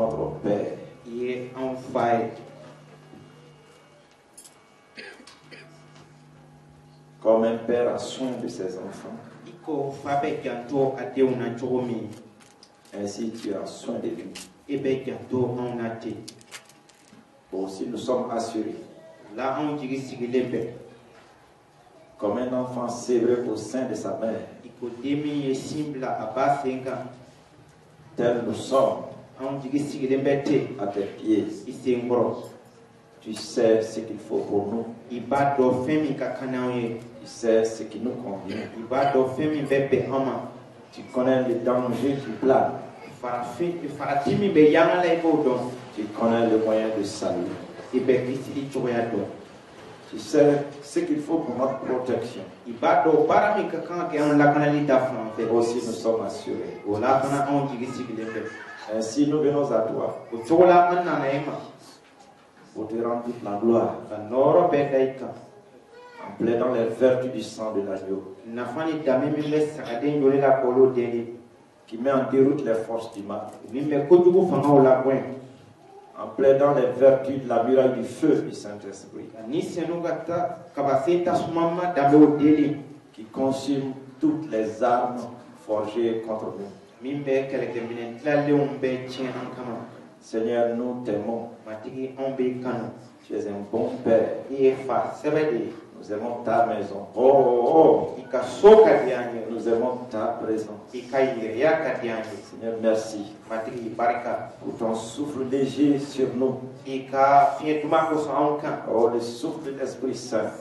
notre Père. Comme un père a soin de ses enfants, ainsi tu as soin de lui. Aussi nous sommes assurés. Comme un enfant sévré au sein de sa mère, tel nous sommes à tes pieds. Tu sais ce qu'il faut pour nous. Tu sais ce qui nous convient. Tu connais les dangers qui planent. Tu connais le moyen de salut. Tu sais ce qu'il faut pour notre protection. Aussi nous sommes assurés. Ainsi nous venons à toi pour te rendre toute la gloire en plaidant les vertus du sang de l'agneau qui met en déroute les forces du mal, en plaidant les vertus de la muraille du feu du Saint-Esprit qui consume toutes les armes forgées contre nous. Seigneur, nous t'aimons. Tu es un bon Père. Nous aimons ta maison. Nous aimons ta présence. Seigneur, merci pour ton souffle léger sur nous. Oh, le souffle de l'Esprit Saint.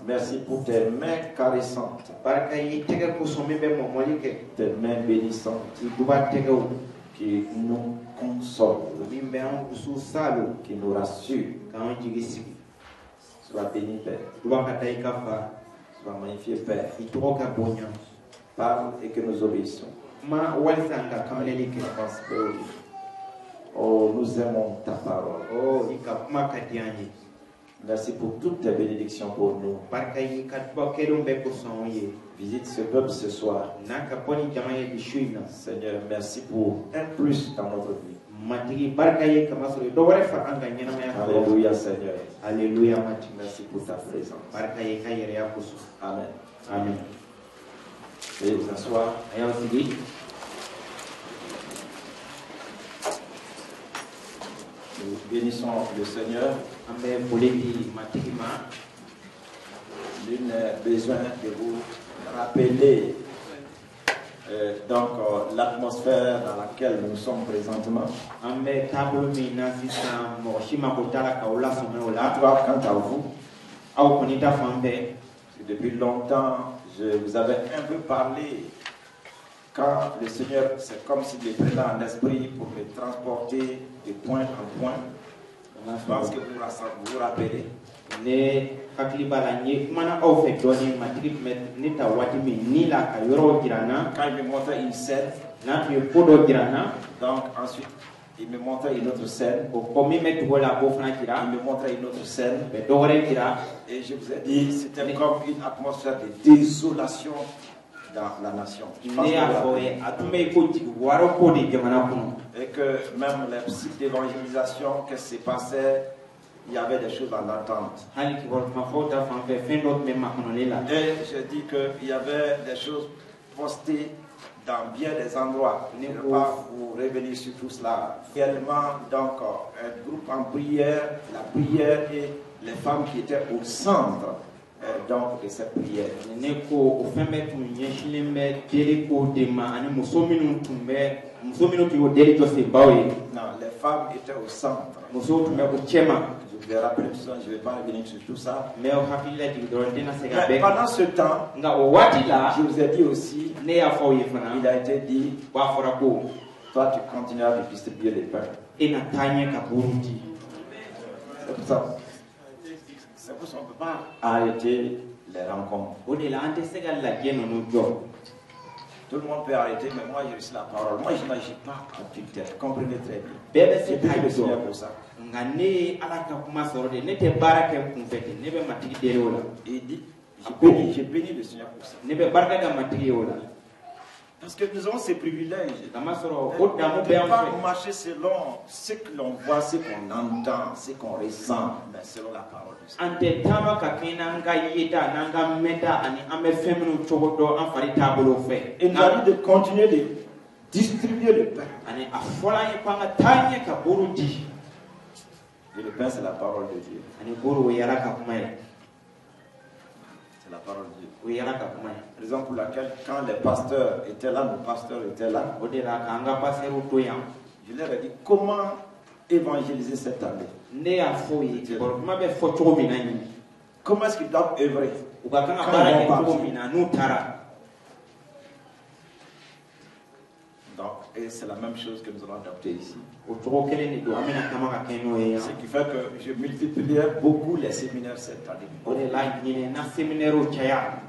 Merci pour tes mains caressantes, tes mains bénissantes qui nous consolent, qui nous rassurent. Sois béni, Père. Sois magnifié, Père. Parle et que nous obéissons. Oh, nous aimons ta parole. Merci pour toutes tes bénédictions pour nous. Visite ce peuple ce soir. Seigneur, merci pour un plus dans notre vie. Alléluia, Seigneur. Alléluia. Merci pour ta présence. Amen. Amen. Veuillez vous asseoir. Nous bénissons le Seigneur. Nul n'a besoin de vous rappeler l'atmosphère dans laquelle nous sommes présentement. En tout cas, quant à vous, depuis longtemps, je vous avais un peu parlé. Quand le Seigneur, c'est comme s'il est présent en esprit pour me transporter de point en point. Je pense que vous vous rappelez. Quand il me montrait une scène, donc ensuite il me montrait une autre scène, il me montrait une autre scène, et je vous ai dit c'était comme une atmosphère de désolation dans la nation. Et que même les sites d'évangélisation, qu'est-ce qui se passait, il y avait des choses en attente. Et j'ai dit qu'il y avait des choses postées dans bien des endroits. Je ne vais pas vous revenir sur tout cela. Réellement, donc, un groupe en prière, la prière et les femmes qui étaient au centre donc de cette prière. Non, les femmes étaient au centre. Je vous ai rappelé tout ça, je ne vais pas revenir sur tout ça. Mais pendant ce temps, je vous ai dit aussi, il a été dit, toi tu continueras de distribuer les pains. C'est pour ça. C'est pour ça qu'on ne peut pas arrêter les rencontres. Tout le monde peut arrêter, mais moi j'ai reçu la parole. Moi je n'agis pas à toute tête. Comprenez très bien. J'ai pris le Seigneur pour ça. Et il dit, j'ai béni le Seigneur pour ça. Parce que nous avons ces privilèges. On ne peut pas marcher selon ce que l'on voit, ce qu'on entend, ce qu'on ressent, mais selon la parole de Dieu. Et nous avons de continuer de distribuer le pain. Et le pain, c'est la parole de Dieu. C'est la parole de Dieu. Raison pour laquelle, quand les pasteurs étaient là, nos pasteurs étaient là, je leur ai dit comment évangéliser cette année. Comment est-ce qu'ils doivent œuvrer quand ils vont partir. Donc, et c'est la même chose que nous allons adopter ici. Ce qui fait que je multipliais beaucoup les séminaires cette année.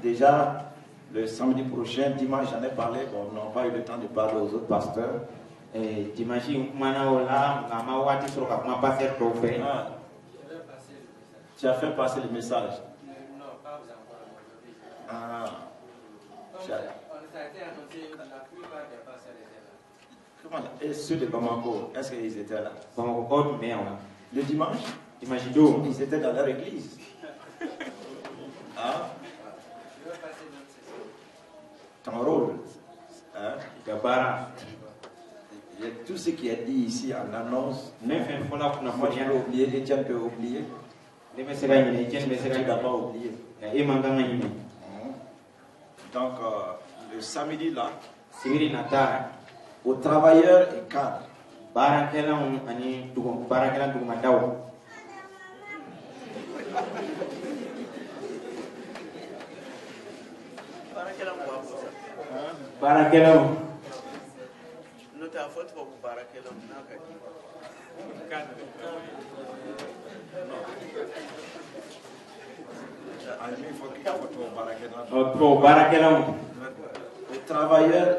Déjà, le samedi prochain, dimanche, j'en ai parlé. Bon, on n'a pas eu le temps de parler aux autres pasteurs. Tu as fait passer le message? Non, pas vous encore aujourd'hui. Ah. Ça a été annoncé, la plupart des pasteurs étaient là. Comment là? Et ceux de Bamako, est-ce qu'ils étaient là? Le dimanche? Ils étaient dans leur église. Ah? Je vais passer notre session. Ton rôle. Hein? Il y a tout ce qui est dit ici en annonce. Moi, je peux oublier, Etienne peut oublier. Tu n'as pas oublié. Donc, le samedi là, aux travailleurs et cadres. Aux travailleurs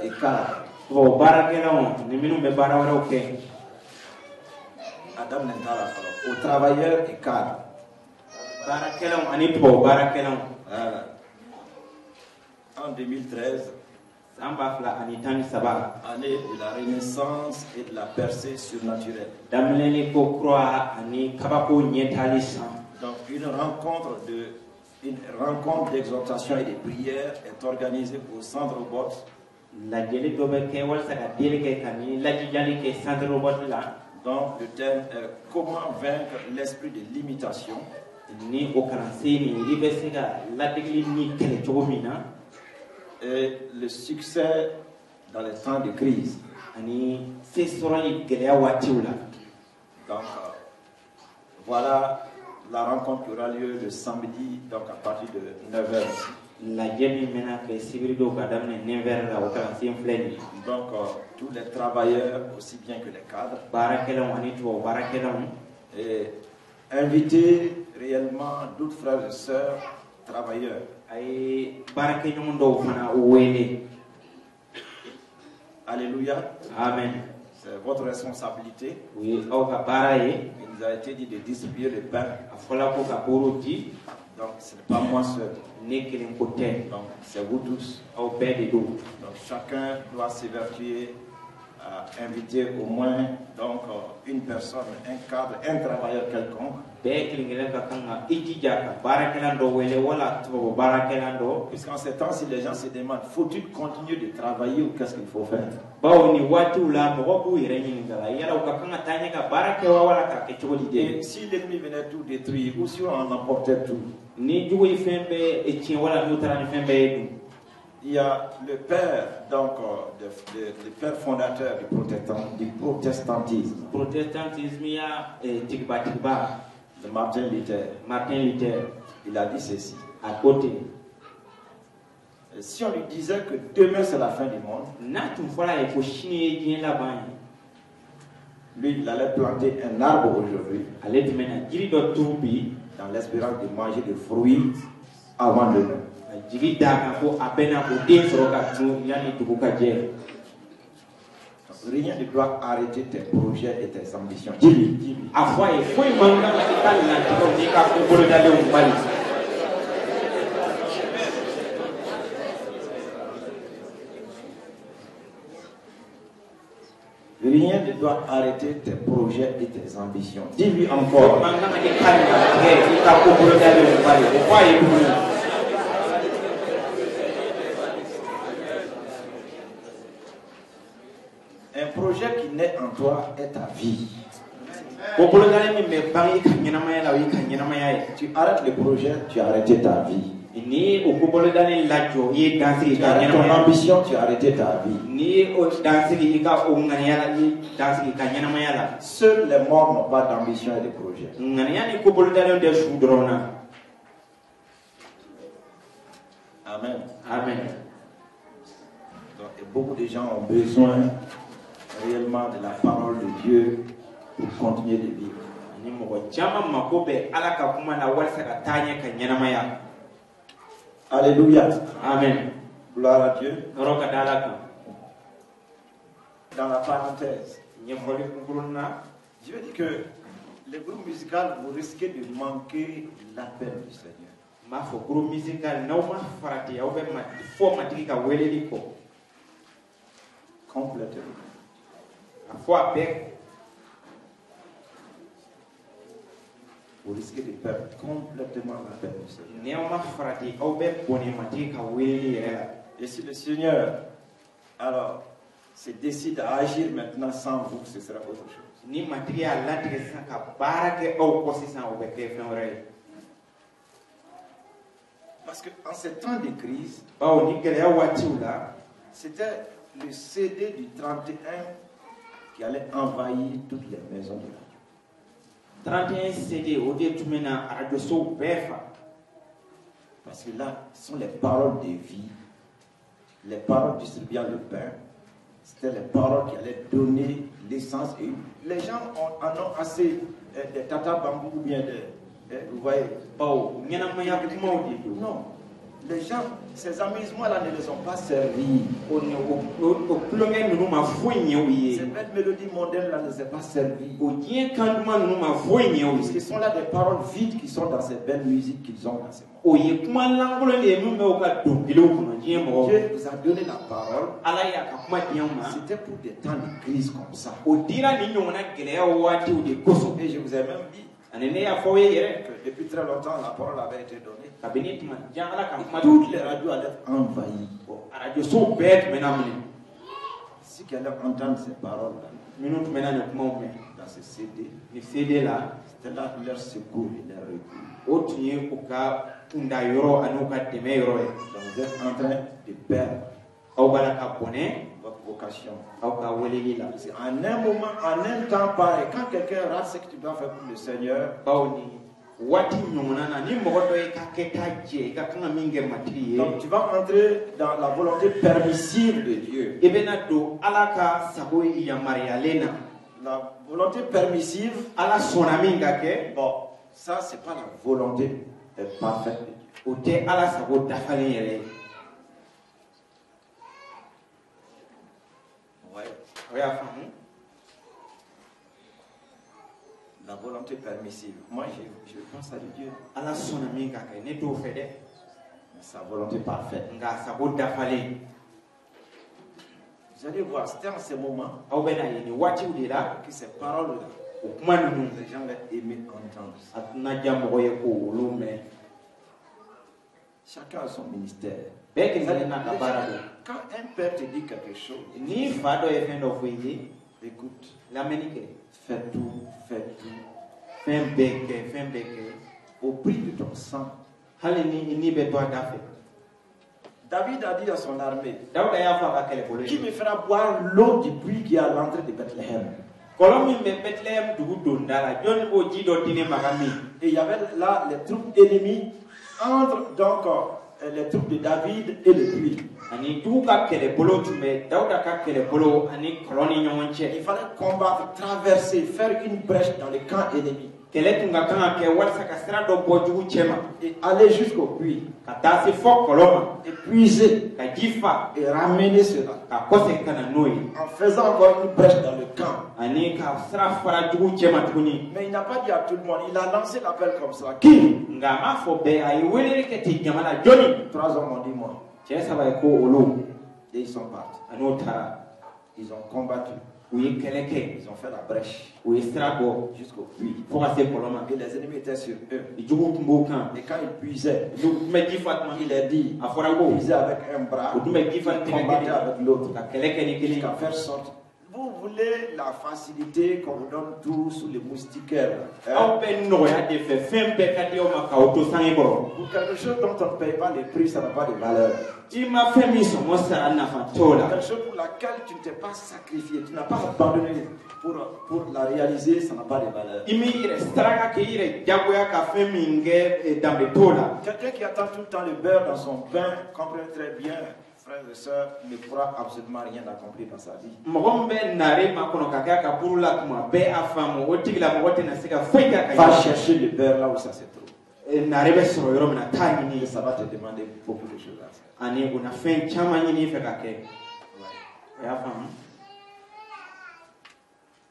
et cadres. Adam Nentara, aux travailleurs et cadres. En 2013, année de la renaissance et de la percée surnaturelle. Donc une rencontre d'exhortation et de prière est organisée au centre Robot. Donc le thème est comment vaincre l'esprit de limitation. Et le succès dans les temps de crise. Donc voilà la rencontre qui aura lieu le samedi, donc à partir de 9h. Donc tous les travailleurs aussi bien que les cadres. Et inviter réellement d'autres frères et sœurs travailleurs. Alléluia. Amen. C'est votre responsabilité. Oui, il nous a été dit de distribuer le pain. Donc ce n'est pas moi seul. Donc c'est vous tous. Donc chacun doit s'évertuer à inviter au moins donc une personne, un cadre, un travailleur quelconque. Puisqu'en ces temps, si les gens se demandent, faut-il continuer de travailler ou qu'est-ce qu'il faut faire? Et si l'ennemi venait tout détruire, ou si on en emportait tout? Il y a le père, donc, le père fondateur du protestantisme. De Martin Luther. Il a dit ceci. À côté. Et si on lui disait que demain c'est la fin du monde, lui il allait planter un arbre aujourd'hui dans l'espérance de manger des fruits avant demain. Rien ne doit arrêter tes projets et tes ambitions. Dis-lui. dois arrêter tes projets et tes ambitions. Dis-lui encore. Un projet qui naît en toi est ta vie. Tu arrêtes le projet, tu as arrêté ta vie. Tu arrêtes ton ambition, tu as arrêté ta vie. Seuls les morts n'ont pas d'ambition et de projet. Amen. Amen. Donc, et beaucoup de gens ont besoin réellement de la parole de Dieu pour continuer de vivre. Alléluia. Amen. Gloire à Dieu. Dans la parenthèse, je veux dire que les groupes musicaux, vous risquez de manquer l'appel du Seigneur. Complètement. Vous risquez de perdre complètement l'appel du Seigneur. Et si le Seigneur, alors, se décide à agir maintenant sans vous, ce sera autre chose. Parce qu'en ces temps de crise, c'était le CD du 31 qui allait envahir toutes les maisons de la 31 CD au lieu de radio so parce que là, ce sont les paroles de vie, les paroles distribuant le pain. C'était les paroles qui allaient donner l'essence. Et les gens en ont assez des tata bambou ou bien vous voyez. Non. Les gens, ces amusements-là ne les ont pas servis. Ces belles mélodies mondaines-là ne les ont pas servis. Parce qu'ils sont là des paroles vides qui sont dans ces belles musiques qu'ils ont dans ces mots. Dieu vous a donné la parole. C'était pour des temps de crise comme ça. Et je vous ai même dit que depuis très longtemps, la parole avait été donnée. Toutes les radios allaient être envahies. Si quelqu'un entend ces paroles-là, dans ce CD, c'était là leur secours et leur recours. Donc vous êtes en train de perdre votre vocation. En un moment, en un temps pareil, quand quelqu'un rate ce que tu dois faire pour le Seigneur, donc tu vas entrer dans la volonté permissive de Dieu. La volonté permissive, bon, ça c'est pas la volonté parfaite de Dieu. La volonté permissive. Moi, je pense à Dieu. Sa volonté parfaite. Vous allez voir, c'était en ce moment que ces paroles-là, les gens allaient aimer entendre ça. Chacun a son ministère. Quand un père te dit quelque chose, écoute, fais tout. Au prix de ton sang. David a dit à son armée, qui me fera boire l'eau du puits qui est à l'entrée de Bethléem. Et il y avait là les troupes ennemies entre donc les troupes de David et le puits. Il fallait combattre, traverser, faire une brèche dans le camp ennemi. Et aller jusqu'au puits. Et puiser. Et ramener cela. En faisant encore une brèche dans le camp. Mais il n'a pas dit à tout le monde. Il a lancé l'appel comme ça. Qui? 3 hommes ont dit moi. Et ils sont partis. Ils ont combattu. Ils ont fait la brèche jusqu'au puits. Et les ennemis étaient sur eux. Et quand ils puisaient, il a dit, puiser avec un bras, combattre avec l'autre. Jusqu'à faire sorte. Vous voulez la facilité qu'on vous donne tout sous les moustiquaires. Pour quelque chose dont on ne paye pas les prix, ça n'a pas de valeur. Quelque chose pour laquelle tu ne t'es pas sacrifié, tu n'as pas abandonné pour la réaliser, ça n'a pas de valeur. Quelqu'un qui attend tout le temps le beurre dans son pain comprend très bien. Frères et sœurs, ne pourra absolument rien accomplir dans sa vie. Va chercher le beurre là où ça se trouve. Et ça va te demander beaucoup de choses à faire.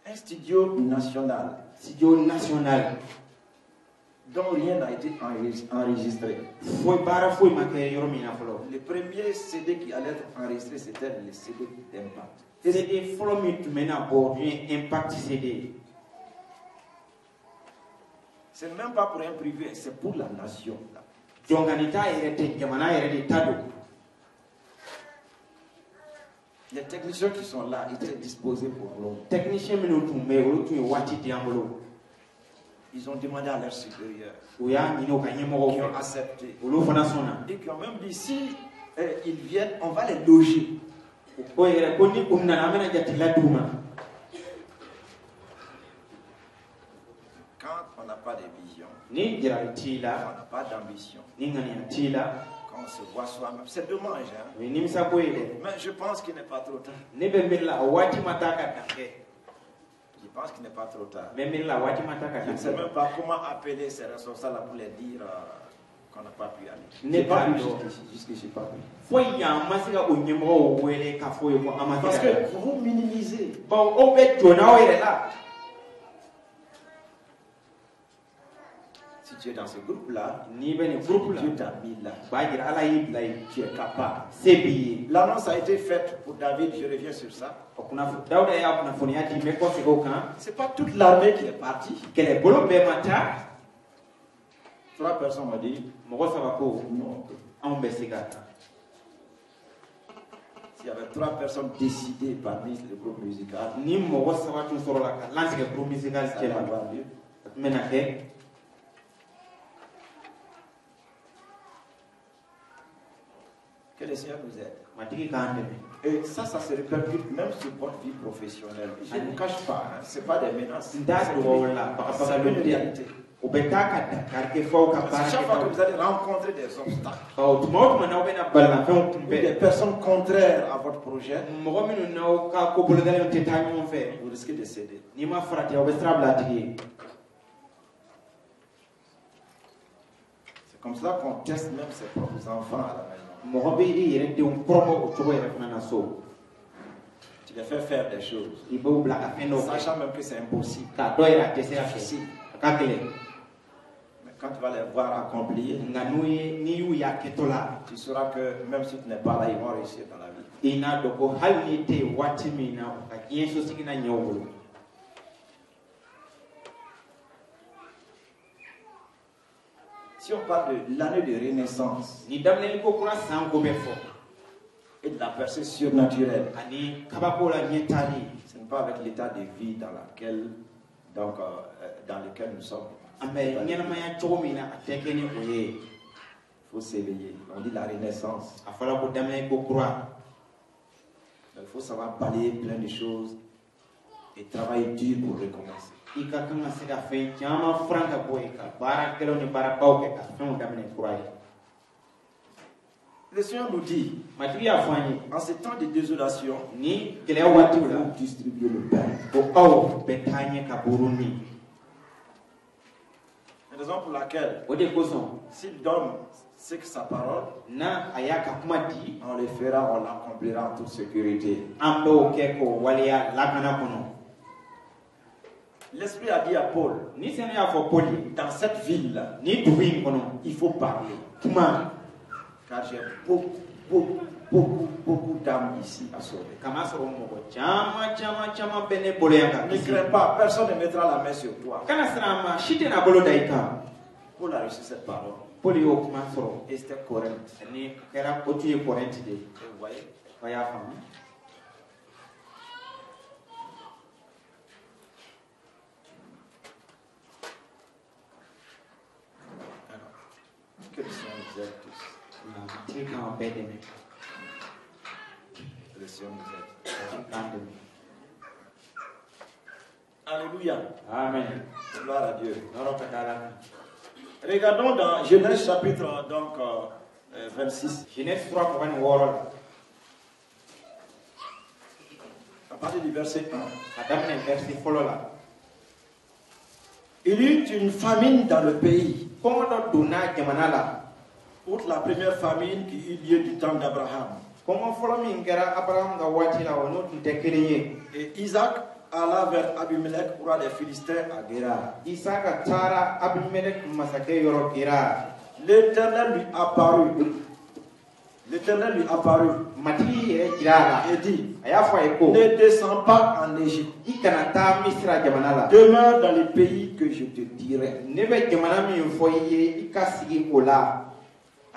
Un studio national dont rien n'a été enregistré. Le premier CD qui allait être enregistré, c'était le CD d'Impact. C'est même pas pour un privé, c'est pour la nation. Les techniciens qui sont là étaient disposés pour nous. Ils ont demandé à leurs supérieurs, qui ont accepté, et qui ont même dit, si ils viennent, on va les loger. Quand on n'a pas de vision, on n'a pas d'ambition, quand on se voit soi-même, c'est dommage, hein? Mais je pense qu'il n'est pas trop tard. Je pense qu'il n'est pas trop tard. Je ne sais même pas comment appeler ces responsables pour les dire qu'on n'a pas pu aller. Jusqu'ici, pas pu. Parce que vous minimisez. Si tu es dans ce groupe-là, Dieu t'a mis là. Tu es capable. L'annonce a été faite pour David, je reviens sur ça. C'est pas toute l'armée qui est partie. 3 personnes m'ont dit non. S'il y avait 3 personnes décidées parmi le groupe musical, ça va avoir lieu. Que le Seigneur nous aide. Et ça se répercute même sur votre vie professionnelle. Je ne vous cache pas, hein, ce n'est pas des menaces. C'est une réalité. Chaque fois que vous allez rencontrer des obstacles, des personnes contraires à votre projet, vous risquez de céder. C'est comme ça qu'on teste même ses propres enfants à la maison. Tu les fais faire des choses, sachant même que c'est impossible, difficile. Mais quand tu vas les voir accomplir, tu sauras que même si tu n'es pas là, ils vont réussir dans la vie. Si on parle de l'année de renaissance et de la percée surnaturelle, ce n'est pas avec l'état de vie dans lequel nous sommes. Il faut s'éveiller. On dit la renaissance. Il faut savoir balayer plein de choses et travailler dur pour recommencer. Le Seigneur nous dit, en ces temps de désolation, vous distribuez le pain. La raison pour laquelle, s'il donne ce que sa parole, on le fera, on l'accomplira en toute sécurité. L'Esprit a dit à Paul, dans cette ville-là, il faut parler. Car j'ai beaucoup beaucoup d'âmes ici à sauver. Ne crains pas, personne ne mettra la main sur toi. Pour la reçu cette parole. Et c'était correct. Et vous voyez? Quels sont les êtes tous? Le Seigneur nous aide. Alléluia. Amen. Gloire à Dieu. Regardons dans Genèse chapitre 26. Genèse 3 pour une world. À partir du verset 1. Il y eut une famine dans le pays. Outre la première famine qui eut lieu du temps d'Abraham. Et Isaac alla vers Abimelech, roi des Philistins, à Guérar. L'Éternel lui apparut. L'Éternel lui apparut. Et dit, ne descends pas en Égypte. Demeure dans les pays que je te dirai.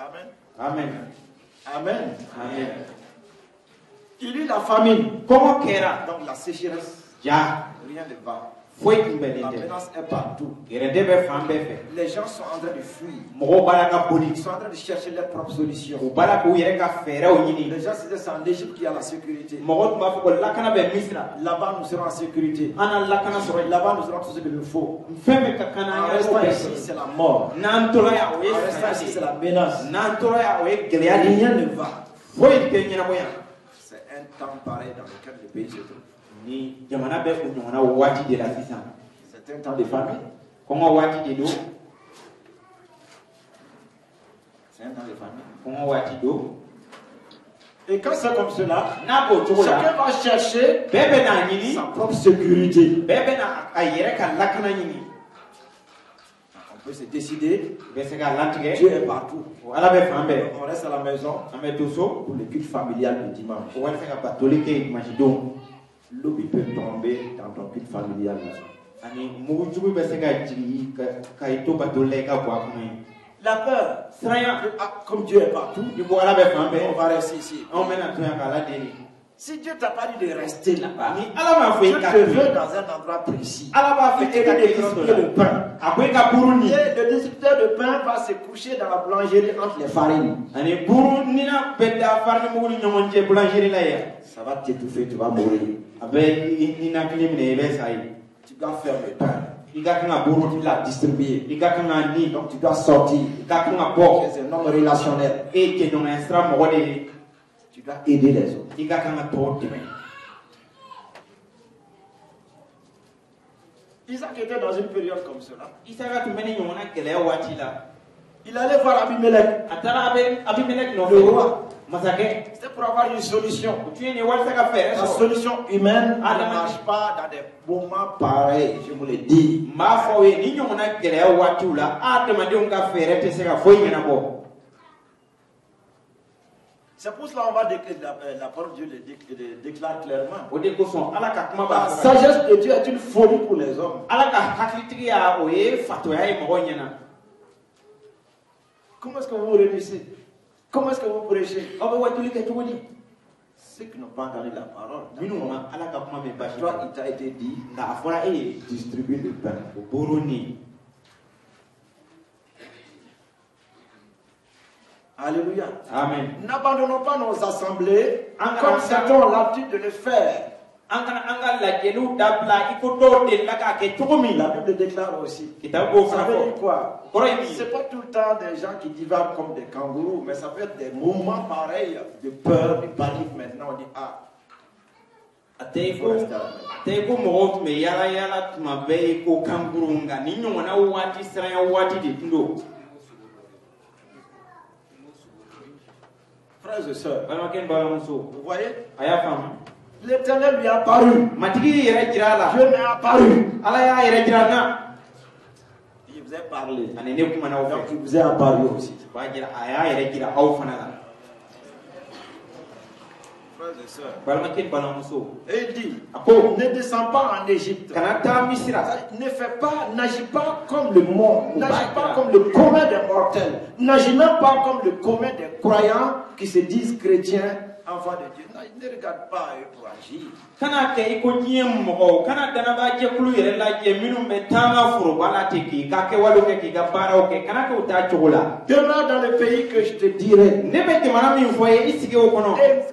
Amen. Amen. Amen. Amen. Il y eut la famine. Comment qu'era? Donc la sécheresse. Ja. Rien ne va. La menace est partout. Les gens sont en train de fuir. Ils sont en train de chercher leurs propres solutions. Les gens se disent c'est en Égypte qu'il y a la sécurité. Là-bas nous serons en sécurité. Là-bas nous aurons tout ce qu'il nous faut. En restant ici c'est la mort. En restant ici c'est la menace. Rien ne va. C'est un temps pareil dans lequel le pays se trouve. C'est un temps de famine. C'est un temps de famine. Et quand c'est comme cela, chacun va chercher sa propre sécurité. On peut se décider. Dieu est partout. On reste à la maison pour le culte familial du dimanche. L'eau peut tomber dans ton culte familial. La peur, comme Dieu est partout, on va rester ici. Si Dieu t'a pas dit de rester là-bas, Dieu te veut dans un endroit précis. Il te dit de distribuer le pain. Et le distributeur de pain va se coucher dans la boulangerie entre les farines. Ça va t'étouffer, tu vas mourir. Tu dois faire le pain. Tu l'as distribué. Donc tu dois sortir. C'est un homme relationnel. Tu dois aider les autres. Isaac était dans une période comme cela. Il allait voir Abimelech, le roi. C'était pour avoir une solution. La solution humaine ne marche pas dans des moments pareils, je vous le dis. C'est pour cela qu'on va déclarer la parole de Dieu le déclare clairement. La sagesse de Dieu est une folie pour les hommes. Comment est-ce que vous réunissez? Comment est-ce que vous prêchez? Ceux qui n'ont pas entendu la parole. Toi, il t'a été dit, distribue le pain. Alléluia. Amen. N'abandonnons pas nos assemblées comme certains ont l'habitude de le faire. La Bible déclare aussi. Ça veut dire quoi? C'est pas tout le temps des gens qui divaguent comme des kangourous, mais ça peut être des moments pareils de peur, de panique. Maintenant, on dit frères et sœurs, vous voyez? L'Éternel lui a apparu. Dieu m'est apparu. Il vous a parlé. Donc il vous a apparu aussi. frères et sœurs. Et il dit, ne descends pas en Égypte. N'agis pas comme le monde, n'agis pas comme le commun des mortels, n'agis même pas comme le commun des croyants qui se disent chrétiens, enfants de Dieu. Ne regarde pas eux pour agir. Demeure dans le pays que je te dirai. Et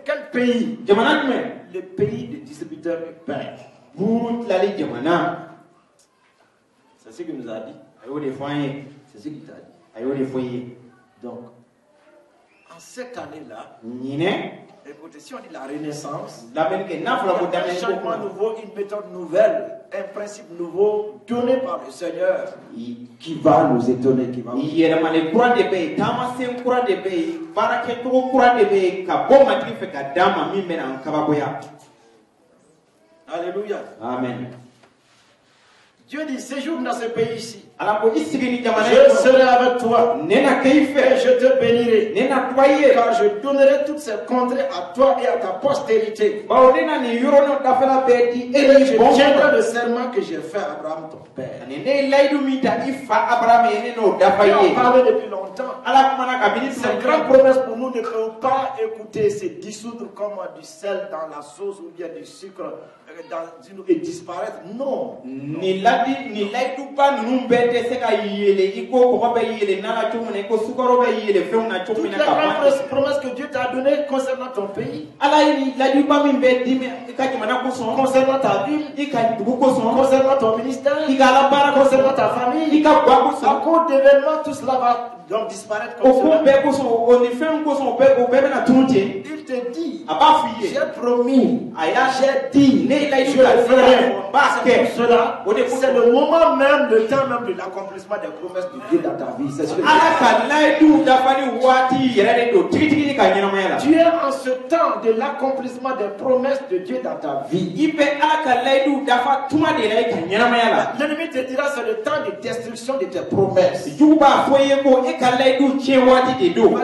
quel pays? Le pays des distributeurs de pain. C'est ce qu'il nous a dit. C'est ce qu'il t'a dit. Donc, en cette année-là, écoutez, si on dit la renaissance, il y a un changement nouveau, une méthode nouvelle, un principe nouveau donné par le Seigneur qui va nous étonner, qui va nous Alléluia. Amen. Dieu dit, séjourne dans ce pays ici. Je serai avec toi. Et je te bénirai. Car je donnerai toutes ces contrées à toi et à ta postérité. Et je tiendrai le serment que j'ai fait à Abraham ton père. Et on parlait depuis longtemps. Cette grande promesse pour nous ne peut pas écouter, se dissoudre comme du sel dans la sauce ou bien du sucre et disparaître. Non. Toutes les grandes promesses que Dieu t'a données concernant ton pays, concernant ta ville, concernant ton ministère, concernant ta famille, à cause d'événements, tout cela va donc disparaître comme cela. Il te dit, j'ai promis, j'ai dit, je le ferai. C'est le moment même, le temps même de l'accomplissement des promesses de Dieu dans ta vie. C'est ce que tu es en ce temps de l'accomplissement des promesses de Dieu dans ta vie. L'ennemi te dira c'est le temps de destruction de tes promesses. Il va te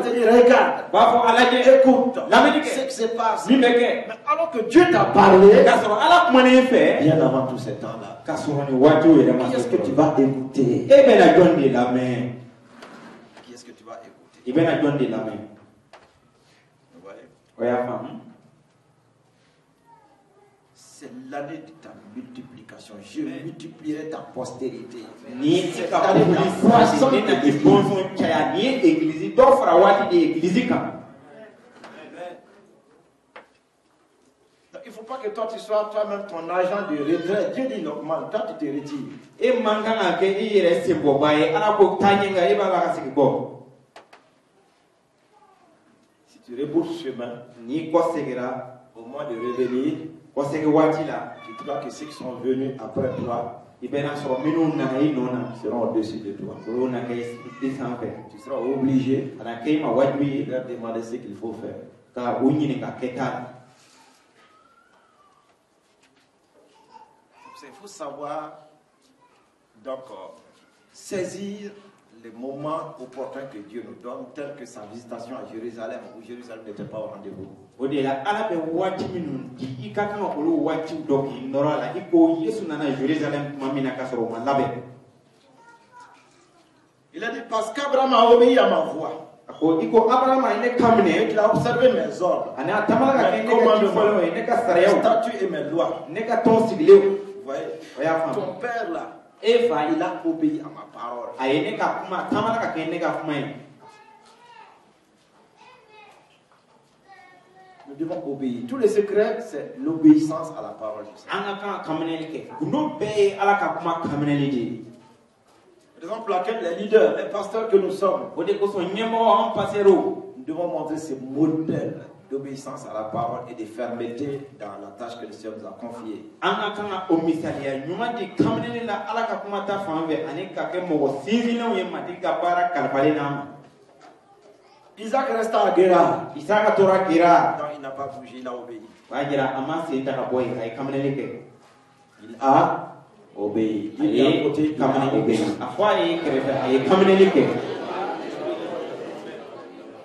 dire regarde, écoute ce qui se passe. Mais alors que Dieu t'a parlé bien avant tous ces temps-là, qu'est-ce que tu vas écouter? Qui est-ce que tu vas écouter? C'est l'année de ta multiplication. Je multiplierai ta postérité. C'est l'année de la croissance de il ne faut pas que toi tu sois toi-même ton agent de retraite. Dieu dit normal, toi tu te retires. Si tu rebourses chemin, au moment de revenir, tu crois que ceux qui sont venus après toi seront au-dessus de toi. Tu seras obligé de leur demander ce qu'il faut faire. Il faut savoir donc saisir les moments opportuns que Dieu nous donne, tels que sa visitation à Jérusalem, où Jérusalem n'était pas au rendez-vous. Il a dit parce qu'Abraham a obéi à ma voix. Il a observé mes ordres, mes commandements, mes statuts et mes lois. Vous voyez, ton père là, il a obéi à ma parole. Nous devons obéir. Tous les secrets, c'est l'obéissance à la parole du Seigneur. Raison pour laquelle les leaders, les pasteurs que nous sommes, nous devons montrer ce modèle d'obéissance à la parole et de fermeté dans la tâche que le Seigneur nous a confiée. Isaac resta à Guérar. Donc il n'a pas bougé, il a obéi. Il a obéi. Il est à côté, il a obéi.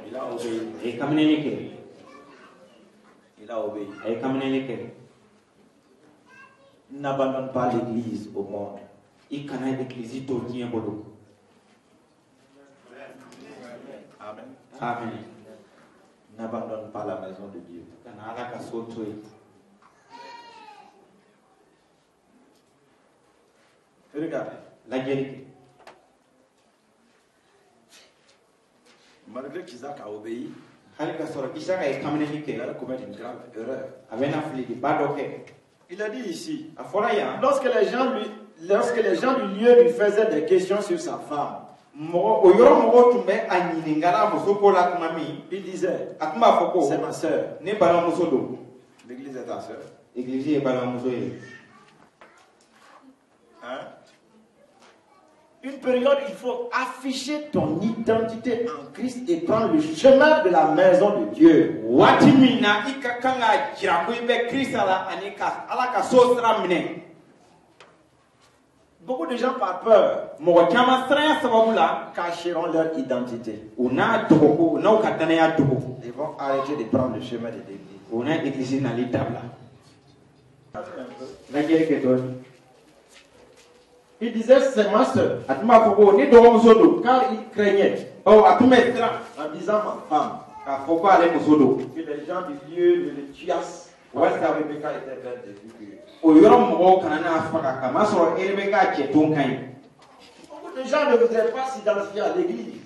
Il a obéi. Il Il a obéi. N'abandonne pas l'église au monde. Amen. Amen. N'abandonne pas la maison de Dieu. Regardez. La guérite. Malgré qu'Isaac a obéi, Il a commis une grave erreur. Il a dit ici, lorsque les gens du lieu lui faisaient des questions sur sa femme, il disait, c'est ma soeur. L'église est ta soeur. Hein? Une période, il faut afficher ton identité en Christ et prendre le chemin de la maison de Dieu. Beaucoup de gens par peur cacheront leur identité. Ils vont arrêter de prendre le chemin de l'église. Il disait c'est ma soeur. Car il craignait. En disant ma femme. Que les gens du lieu ne le tuassent. Parce que Rebecca était belle de figure. Beaucoup de gens ne voudraient pas s'identifier à l'église.